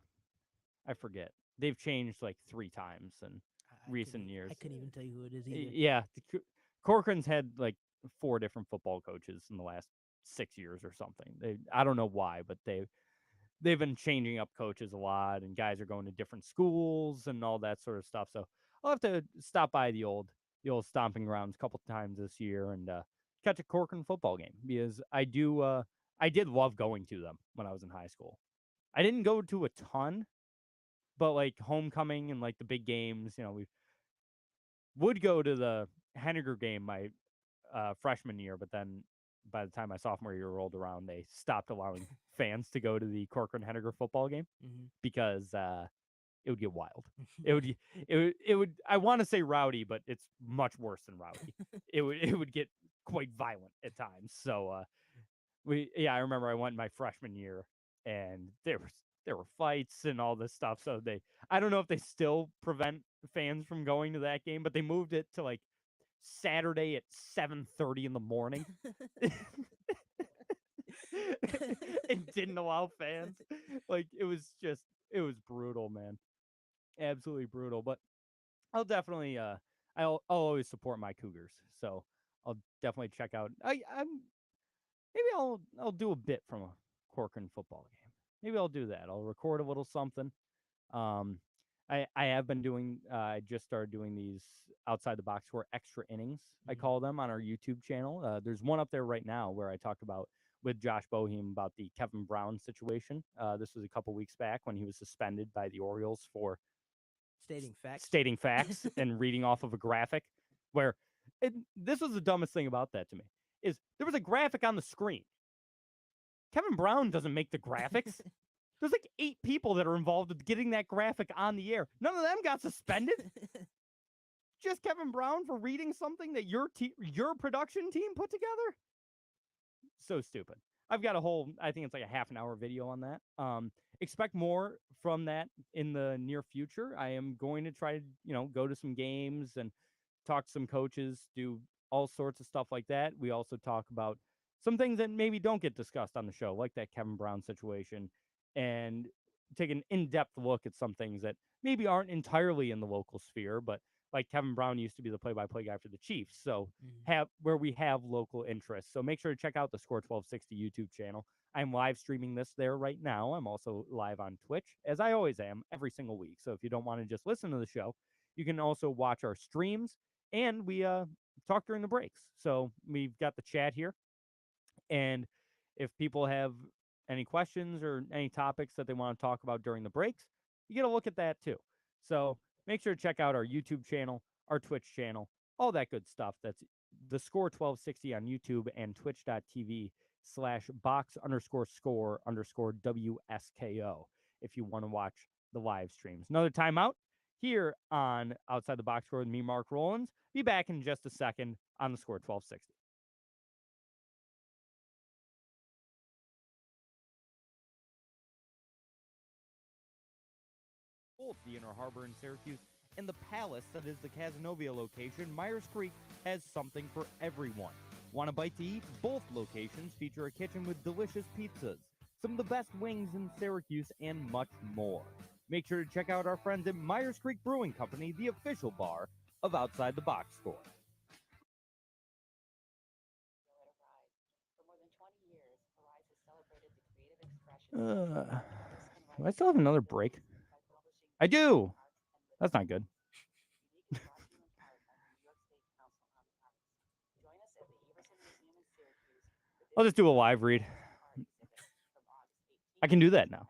I forget. They've changed like 3 times in recent years. I couldn't even tell you who it is either. Yeah. Corcoran's had like 4 different football coaches in the last 6 years or something. I don't know why, but they've been changing up coaches a lot, and guys are going to different schools and all that sort of stuff. So I'll have to stop by the old stomping grounds a couple times this year and catch a Corcoran football game, because I did love going to them when I was in high school. I didn't go to a ton, but like homecoming and like the big games, we would go to the Henniger game my freshman year, but then by the time my sophomore year rolled around, they stopped allowing fans to go to the Corcoran Henniger football game because it would get wild. It would. I want to say rowdy, but it's much worse than rowdy. it would get quite violent at times. So I remember I went my freshman year, and there were fights and all this stuff. So I don't know if they still prevent fans from going to that game, but they moved it to like Saturday at 7:30 in the morning. It didn't allow fans. Like it was brutal, man. Absolutely brutal. But I'll definitely I'll always support my Cougars. So I'll definitely check out maybe I'll do a bit from a Corcoran football game. Maybe I'll do that. I'll record a little something. I have been doing I just started doing these outside the box score extra innings, I call them, on our YouTube channel. There's one up there right now where I talked about with Josh Boeheim about the Kevin Brown situation. This was a couple weeks back when he was suspended by the Orioles for stating facts and reading off of a graphic where this was the dumbest thing about that to me is there was a graphic on the screen. Kevin Brown doesn't make the graphics. There's like 8 people that are involved with getting that graphic on the air. None of them got suspended. Just Kevin Brown for reading something that your production team put together. So stupid. I've got I think it's like a half an hour video on that. Expect more from that in the near future. I am going to try to, go to some games and talk to some coaches, do all sorts of stuff like that. We also talk about some things that maybe don't get discussed on the show, like that Kevin Brown situation, and take an in-depth look at some things that maybe aren't entirely in the local sphere, but like Kevin Brown used to be the play-by-play guy for the Chiefs. So Mhm. where we have local interests. So make sure to check out the Score 1260 YouTube channel. I'm live streaming this there right now. I'm also live on Twitch, as I always am, every single week. So if you don't want to just listen to the show, you can also watch our streams, and we talk during the breaks. So we've got the chat here, and if people have any questions or any topics that they want to talk about during the breaks, you get a look at that too. So make sure to check out our YouTube channel, our Twitch channel, all that good stuff. That's the Score 1260 on YouTube and twitch.tv/box_score_WSKO if you want to watch the live streams. Another timeout here on Outside the Box Score with me, Mark Rowlands. Be back in just a second on the Score 1260. Both the Inner Harbor in Syracuse and the Palace that is the Cazenovia location, Myers Creek has something for everyone. Want a bite to eat? Both locations feature a kitchen with delicious pizzas, some of the best wings in Syracuse, and much more. Make sure to check out our friends at Myers Creek Brewing Company, the official bar of Outside the Box Score. Do I still have another break? I do. That's not good. I'll just do a live read. I can do that now.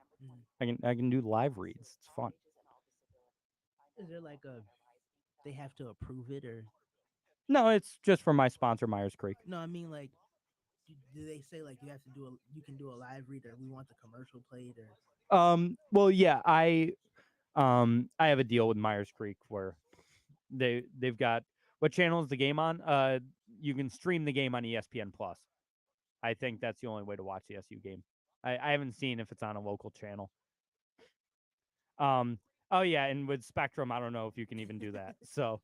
I can do live reads. It's fun. Is there like they have to approve it, or No, it's just for my sponsor, Myers Creek. no? I mean, like, do they say like you have to you can do a live read, or we want the commercial played, or Well, yeah, I have a deal with Myers Creek where they've got, what channel is the game on? You can stream the game on ESPN Plus. I think that's the only way to watch the SU game. I haven't seen if it's on a local channel. Oh yeah, and with Spectrum, I don't know if you can even do that. So,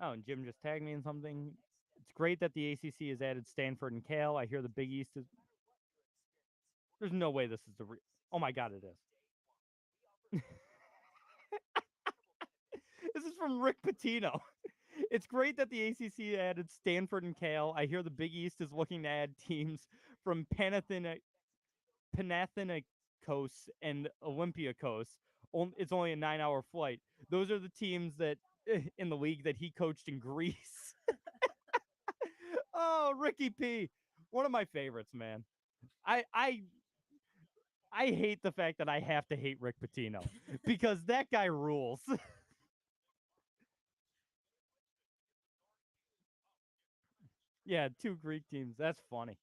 oh, and Jim just tagged me in something. It's great that the ACC has added Stanford and Cal. I hear the Big East is. There's no way this is the. Oh my God, it is. This is from Rick Pitino. It's great that the ACC added Stanford and Cal. I hear the Big East is looking to add teams from Panathinaikos and Olympiakos. It's only a 9-hour flight. Those are the teams that in the league that he coached in Greece. Oh, Ricky P, one of my favorites, man. I hate the fact that I have to hate Rick Pitino because that guy rules. Yeah, 2 Greek teams. That's funny.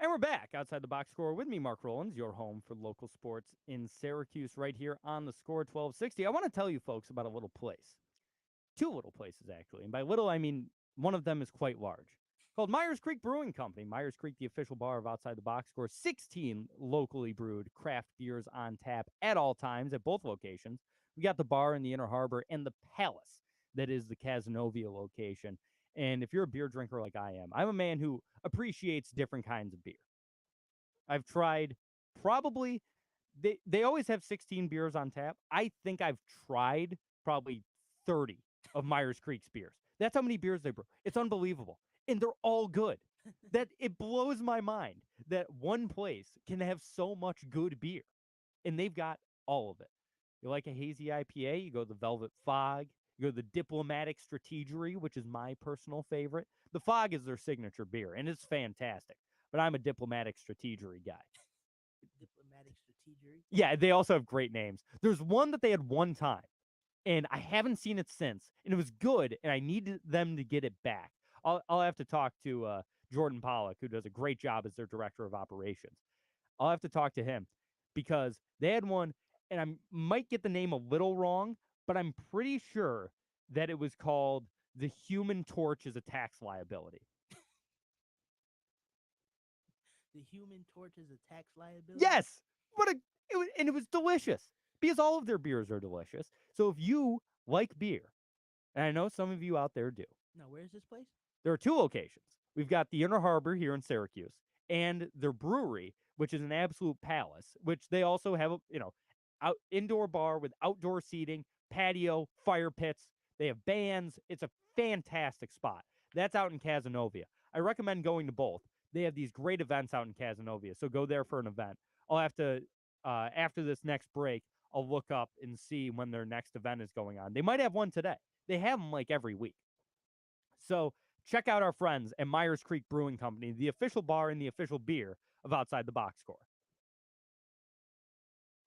And we're back outside the box score with me, Mark Rowlands, your home for local sports in Syracuse, right here on the Score 1260. I want to tell you folks about a little place. 2 little places, actually. And by little, I mean one of them is quite large. Called Myers Creek Brewing Company. Myers Creek, the official bar of Outside the Box Score. 16 locally brewed craft beers on tap at all times at both locations. We got the bar in the Inner Harbor and the Palace that is the Cazenovia location. And if you're a beer drinker like I am, I'm a man who appreciates different kinds of beer. I've tried probably, they always have 16 beers on tap. I think I've tried probably 30 of Myers Creek's beers. That's how many beers they brew. It's unbelievable. And they're all good. That it blows my mind that one place can have so much good beer. And they've got all of it. You like a hazy IPA, you go to the Velvet Fog. You go to the Diplomatic Strategery, which is my personal favorite. The Fog is their signature beer, and it's fantastic. But I'm a Diplomatic Strategery guy. diplomatic strategery? Yeah, they also have great names. There's one that they had one time, and I haven't seen it since. And it was good, and I need them to get it back. I'll have to talk to Jordan Pollock, who does a great job as their director of operations. I'll have to talk to him because they had one, and I might get the name a little wrong, but I'm pretty sure that it was called The Human Torch is a Tax Liability. the Human Torch is a tax liability. Yes, it was delicious because all of their beers are delicious. So if you like beer, and I know some of you out there do. Now, where's this place? There are 2 locations. We've got the Inner Harbor here in Syracuse, and their brewery, which is an absolute palace, which they also have a indoor bar with outdoor seating, patio, fire pits. They have bands. It's a fantastic spot. That's out in Cazenovia. I recommend going to both. They have these great events out in Cazenovia, so go there for an event. I'll have to, after this next break, I'll look up and see when their next event is going on. They might have one today. They have them like every week. So check out our friends at Myers Creek Brewing Company, the official bar and the official beer of Outside the Box Score.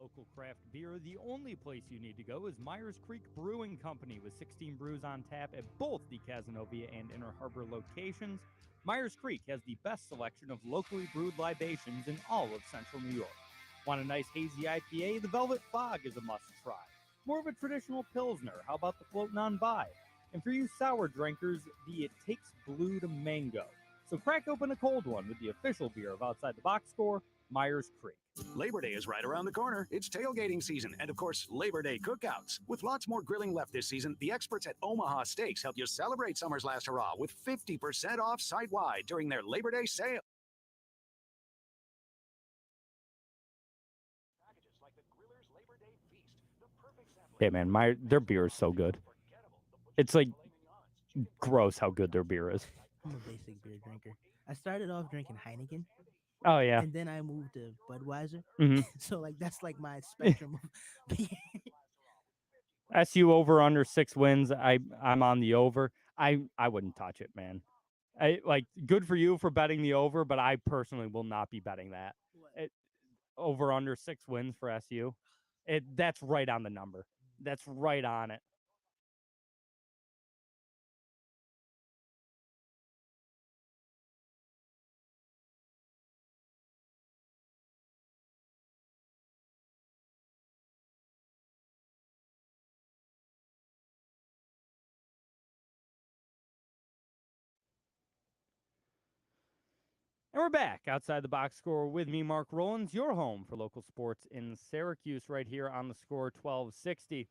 Local craft beer, the only place you need to go is Myers Creek Brewing Company with 16 brews on tap at both the Cazenovia and Inner Harbor locations. Myers Creek has the best selection of locally brewed libations in all of central New York. Want a nice hazy IPA? The Velvet Fog is a must-try. More of a traditional Pilsner, how about the Floatin' on By? And for you sour drinkers, the It Takes Blue to Mango. So crack open a cold one with the official beer of Outside the Box Score, Myers Creek. Labor Day is right around the corner. It's tailgating season and, of course, Labor Day cookouts. With lots more grilling left this season, the experts at Omaha Steaks help you celebrate summer's last hurrah with 50% off site-wide during their Labor Day sale. Yeah, man, their beer is so good. It's like gross how good their beer is. I'm a basic beer drinker. I started off drinking Heineken. Oh, yeah. And then I moved to Budweiser. Mm-hmm. So, like, that's like my spectrum of beer. SU over under 6 wins. I'm on the over. I wouldn't touch it, man. Good for you for betting the over, but I personally will not be betting that. Over under 6 wins for SU. That's right on the number. That's right on it. And we're back outside the box score with me, Mark Rowlands, your home for local sports in Syracuse, right here on the score 1260.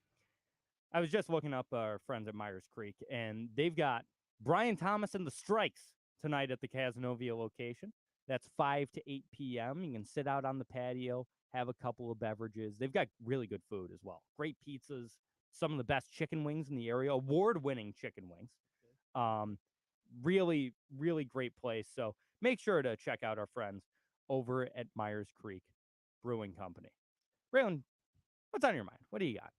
I was just looking up our friends at Myers Creek, and they've got Brian Thomas and the Strikes tonight at the Cazenovia location. That's 5 to 8 p.m. You can sit out on the patio, have a couple of beverages. They've got really good food as well. Great pizzas, some of the best chicken wings in the area, award-winning chicken wings. Really, really great place. So make sure to check out our friends over at Myers Creek Brewing Company. Raylan, what's on your mind? What do you got?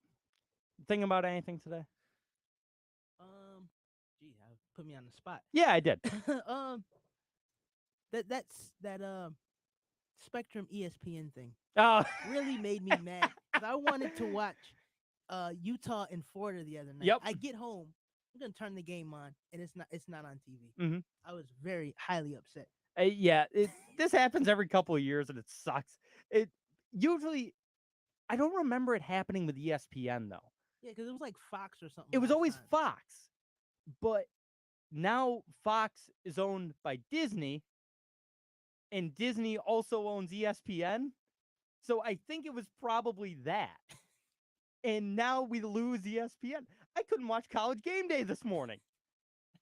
Thinking about anything today? Put me on the spot. Yeah, I did. That Spectrum ESPN thing Oh, really made me mad. 'Cause I wanted to watch Utah and Florida the other night. Yep. I get home, I'm gonna turn the game on, and it's not on TV. Mm-hmm. I was very highly upset. Yeah, this happens every couple of years, and it sucks. It usually, I don't remember it happening with ESPN though. Yeah, because it was like Fox or something. It was last always time. Fox, but now Fox is owned by Disney, and Disney also owns ESPN. So I think it was probably that. And now we lose ESPN. I couldn't watch College Game Day this morning.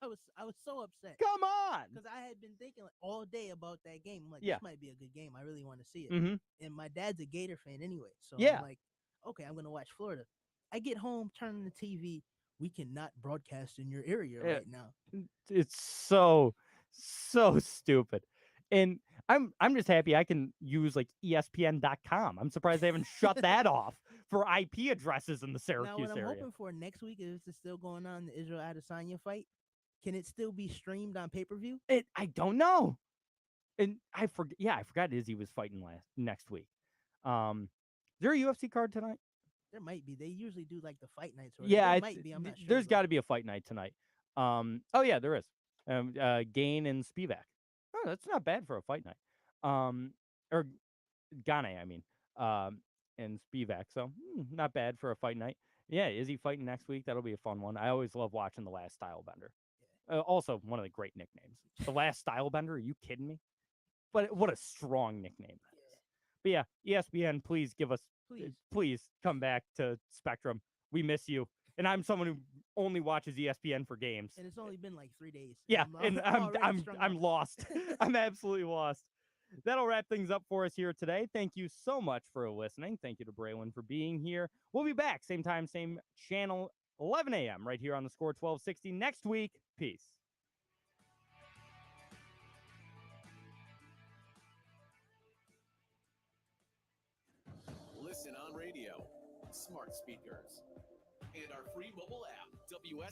I was so upset. Come on. Because I had been thinking like all day about that game. I'm like, Yeah. this might be a good game. I really want to see it. Mm-hmm. And my dad's a Gator fan anyway. So Yeah. I'm like, okay, I'm gonna watch Florida. I get home, turn on the TV. We cannot broadcast in your area right now. It's so stupid. And I'm just happy I can use like ESPN.com. I'm surprised they haven't shut that off for IP addresses in the Syracuse Now, what I'm area. hoping for next week is this still going on, the Israel Adesanya fight. Can it still be streamed on pay-per-view? I don't know. And I forgot Izzy was fighting next week. Is there a UFC card tonight? There might be. They usually do like the fight nights. Yeah, there might be. I'm not sure. There's got to be a fight night tonight. Oh yeah, there is. Gain and Spivak. Oh, that's not bad for a fight night. Or Gane, I mean. And Spivak. So not bad for a fight night. Yeah, is he fighting next week? That'll be a fun one. I always love watching The Last Stylebender. Also, one of the great nicknames. The Last Stylebender? Are you kidding me? But what a strong nickname that is. But yeah, ESPN, please give us, please come back to Spectrum. We miss you. And I'm someone who only watches ESPN for games. And it's only been like 3 days. Yeah, and I'm lost. I'm absolutely lost. That'll wrap things up for us here today. Thank you so much for listening. Thank you to Braylon for being here. We'll be back same time, same channel, 11 a.m. right here on the Score 1260 next week. Peace. Listen on radio, smart speakers, and our free mobile app, WS.